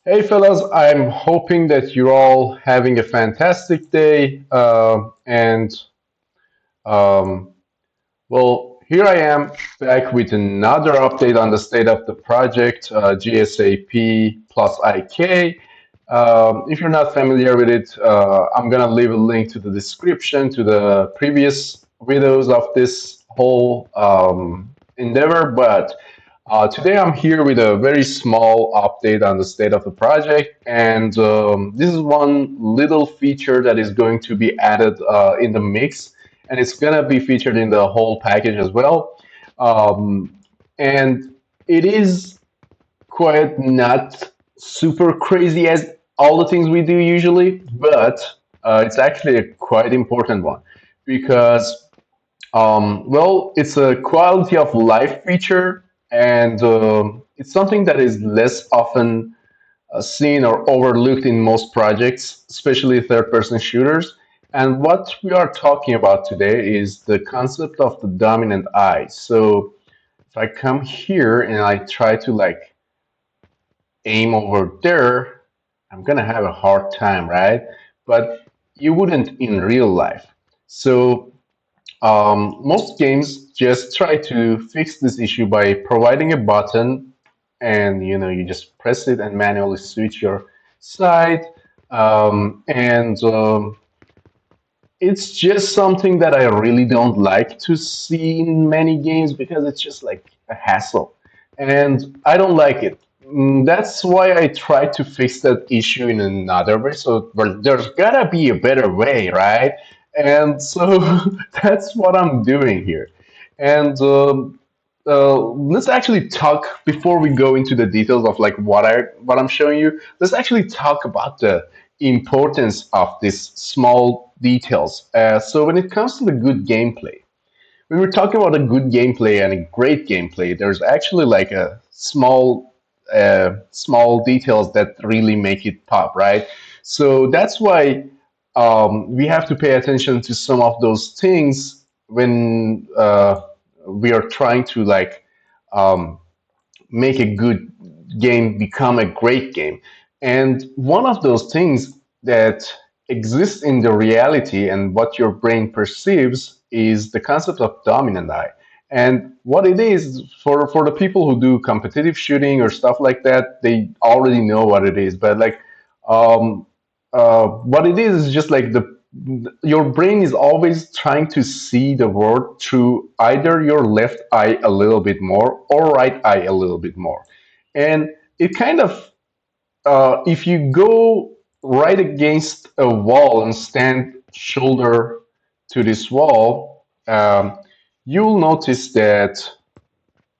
Hey fellas, I'm hoping that you're all having a fantastic day. And um, Here I am back with another update on the state of the project, GASP plus IK. If you're not familiar with it, I'm gonna leave a link to the description to the previous videos of this whole endeavor. But today I'm here with a very small update on the state of the project, and this is one little feature that is going to be added in the mix, and it's gonna be featured in the whole package as well. Um, and it is quite not super crazy as all the things we do usually, but it's actually a quite important one because it's a quality of life feature, and it's something that is less often seen or overlooked in most projects, especially third-person shooters. And what we are talking about today is the concept of the dominant eye. So if I come here and I try to like aim over there, I'm gonna have a hard time, right? But you wouldn't in real life. So most games just try to fix this issue by providing a button, and you just press it and manually switch your side. And It's just something that I really don't like to see in many games because it's just like a hassle, and I don't like it. That's why I tried to fix that issue in another way. So there's gotta be a better way, right? And so that's what I'm doing here. And Let's actually talk before we go into the details of like what I'm showing you. Let's actually talk about the importance of these small details. So when it comes to the good gameplay, when we're talking about a good gameplay and a great gameplay, there's actually like a small details that really make it pop, right? So that's why we have to pay attention to some of those things when we are trying to like um, make a good game become a great game. And one of those things that exists in the reality and what your brain perceives is the concept of dominant eye. And what it is for the people who do competitive shooting or stuff like that, they already know what it is. But like, um, what it is just like the your brain is always trying to see the world through either your left eye a little bit more or right eye a little bit more. And it kind of, if you go right against a wall and stand shoulder to this wall, you'll notice that,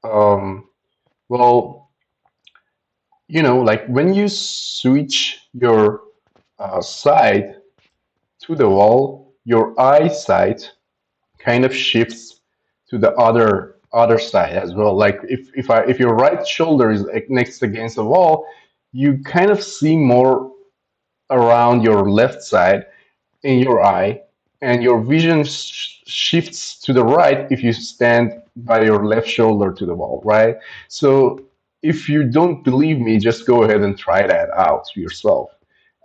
um, well, like when you switch your side to the wall, your eyesight kind of shifts to the other side as well. Like if your right shoulder is next against the wall, you kind of see more around your left side in your eye, and your vision shifts to the right if you stand by your left shoulder to the wall, right? So if you don't believe me, just go ahead and try that out yourself.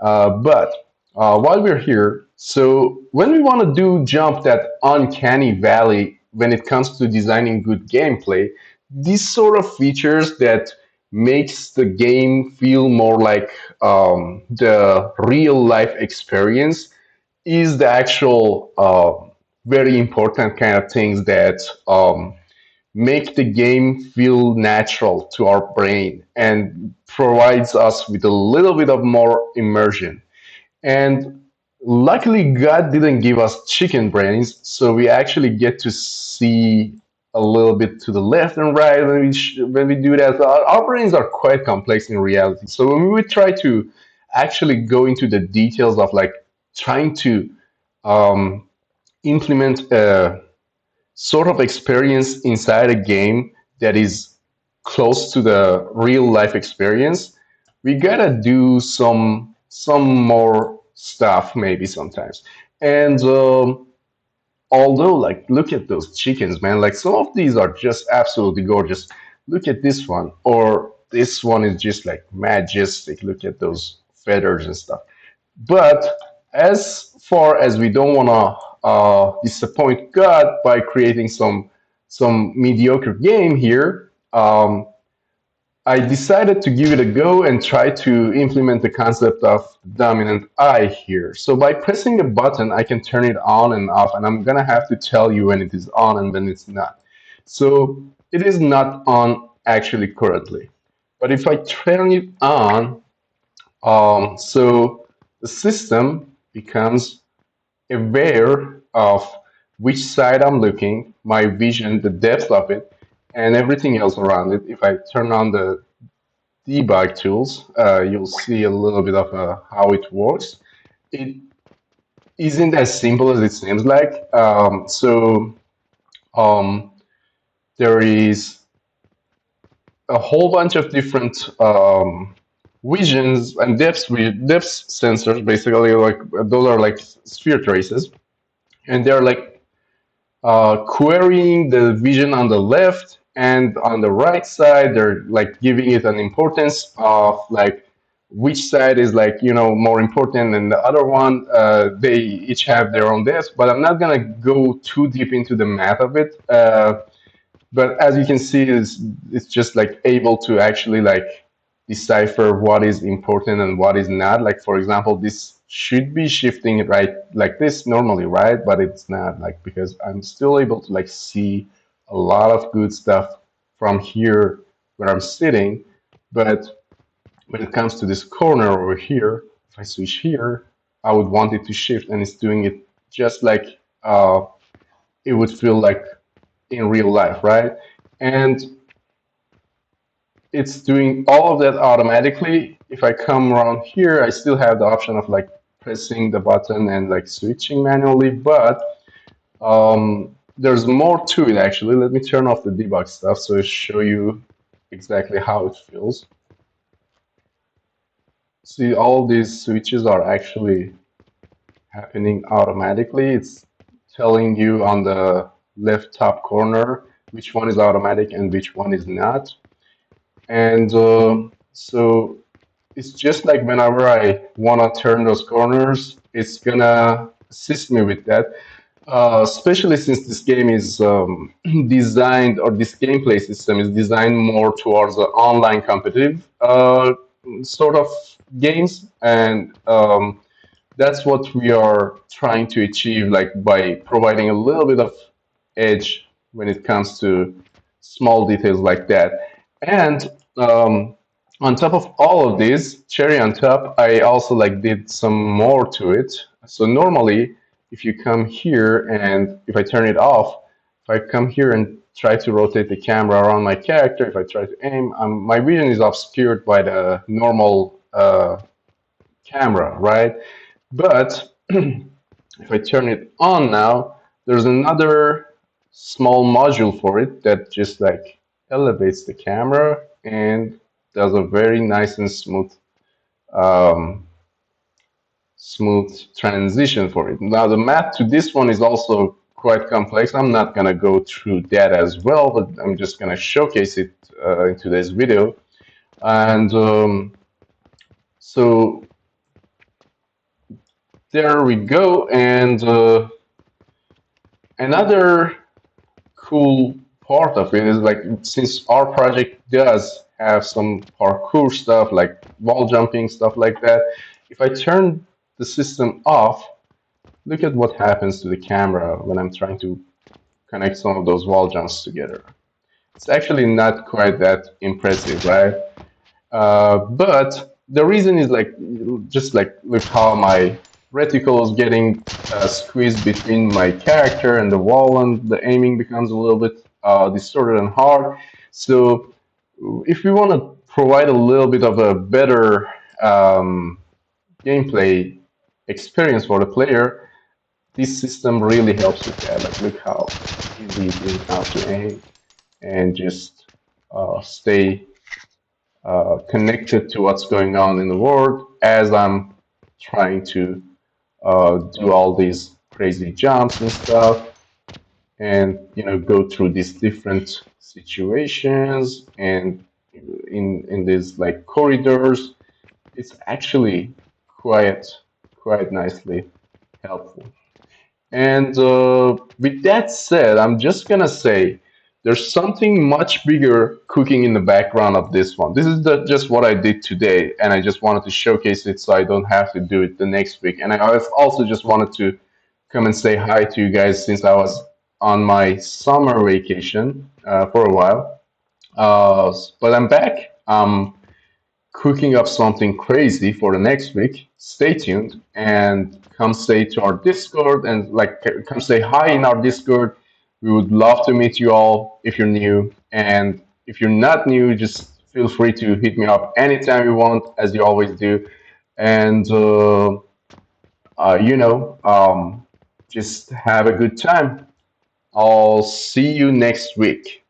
But while we're here, so when we want to do jump that uncanny valley when it comes to designing good gameplay, these sort of features that makes the game feel more like the real life experience is the actual very important kind of things that make the game feel natural to our brain and provides us with a little bit of more immersion. And luckily, God didn't give us chicken brains, so we actually get to see a little bit to the left and right when we do that. So our brains are quite complex in reality. So when we try to actually go into the details of like trying to um, implement a sort of experience inside a game that is close to the real life experience, we gotta do some more stuff maybe sometimes. And although like look at those chickens, man, like some of these are just absolutely gorgeous. Look at this one, or this one is just like majestic. Look at those feathers and stuff. But as far as we don't want to disappoint God by creating some mediocre game here, I decided to give it a go and try to implement the concept of dominant eye here. So by pressing a button, I can turn it on and off, and I'm gonna have to tell you when it is on and when it's not. So it is not on actually currently. But if I turn it on, so the system becomes aware of which side I'm looking, my vision, the depth of it, and everything else around it. If I turn on the debug tools, you'll see a little bit of how it works. It isn't as simple as it seems like. Um, there is a whole bunch of different visions and depth sensors. Basically, like those are like sphere traces, and they're like querying the vision on the left and on the right side. They're like giving it an importance of like which side is like more important than the other one. They each have their own depth, but I'm not gonna go too deep into the math of it. But as you can see, it's just like able to actually like decipher what is important and what is not. Like for example, this should be shifting right like this normally, right? But it's not, like, because I'm still able to like see a lot of good stuff from here where I'm sitting. But when it comes to this corner over here, if I switch here, I would want it to shift, and it's doing it just like it would feel like in real life, right? And it's doing all of that automatically. If I come around here, I still have the option of like pressing the button and like switching manually, but there's more to it actually. Let me turn off the debug stuff so I show you exactly how it feels. See, all these switches are actually happening automatically. It's telling you on the left top corner which one is automatic and which one is not. And so it's just like whenever I want to turn those corners, it's gonna assist me with that. Especially since this game is designed, or this gameplay system is designed more towards the online competitive sort of games, and that's what we are trying to achieve, like by providing a little bit of edge when it comes to small details like that. And on top of all of this, cherry on top, I also like did some more to it. So normally, if you come here and if I turn it off, if I come here and try to rotate the camera around my character, if I try to aim, my vision is obscured by the normal camera, right? But if I turn it on now, there's another small module for it that just like elevates the camera and does a very nice and um, smooth transition for it. Now the math to this one is also quite complex. I'm not gonna go through that as well, but I'm just gonna showcase it in today's video. And so there we go. And another cool part of it is like, since our project does have some parkour stuff like wall jumping, stuff like that, if I turn the system off, look at what happens to the camera when I'm trying to connect some of those wall jumps together. It's actually not quite that impressive, right? But the reason is like, just like look how my reticle is getting squeezed between my character and the wall, and the aiming becomes a little bit distorted and hard. So if we want to provide a little bit of a better gameplay experience for the player, this system really helps with that. Like look how easy it is now to aim and just stay connected to what's going on in the world as I'm trying to do all these crazy jumps and stuff, and go through these different situations, and in these like corridors. It's actually quite quite nicely helpful. And with that said, I'm just gonna say there's something much bigger cooking in the background of this one. This is just what I did today, and I just wanted to showcase it so I don't have to do it the next week. And I also just wanted to come and say hi to you guys since I was on my summer vacation for a while. But I'm back. Cooking up something crazy for the next week. Stay tuned and come say to our Discord and like come say hi in our Discord. We would love to meet you all if you're new. And if you're not new, just feel free to hit me up anytime you want, as you always do. And you know, just have a good time. I'll see you next week.